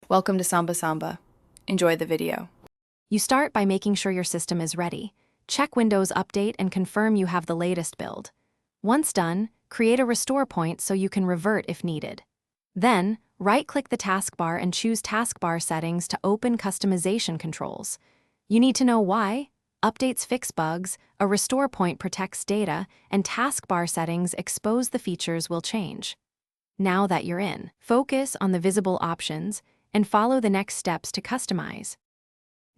Welcome to Samba Samba. Enjoy the video. You start by making sure your system is ready. Check Windows Update and confirm you have the latest build. Once done, create a restore point so you can revert if needed. Then, right-click the taskbar and choose Taskbar Settings to open customization controls. You need to know why. Updates fix bugs, a restore point protects data, and taskbar settings expose the features will change. Now that you're in, focus on the visible options and follow the next steps to customize.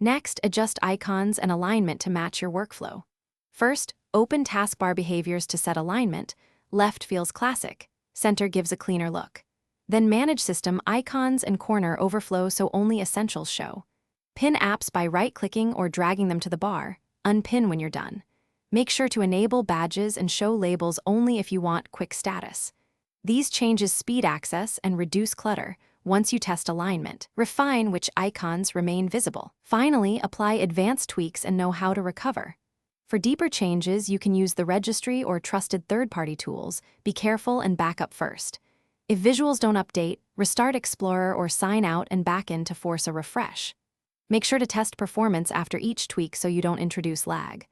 Next, adjust icons and alignment to match your workflow. First, open taskbar behaviors to set alignment. Left feels classic, center gives a cleaner look. Then manage system icons and corner overflow so only essentials show. Pin apps by right-clicking or dragging them to the bar. Unpin when you're done. Make sure to enable badges and show labels only if you want quick status. These changes speed access and reduce clutter. Once you test alignment, refine which icons remain visible. Finally, apply advanced tweaks and know how to recover. For deeper changes, you can use the registry or trusted third-party tools. Be careful and back up first. If visuals don't update, restart Explorer or sign out and back in to force a refresh. Make sure to test performance after each tweak so you don't introduce lag.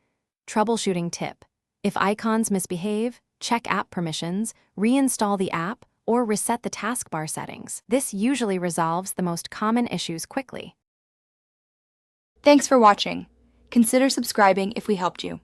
Troubleshooting tip: if icons misbehave, check app permissions, reinstall the app, or reset the taskbar settings. This usually resolves the most common issues quickly. Thanks for watching. Consider subscribing if we helped you.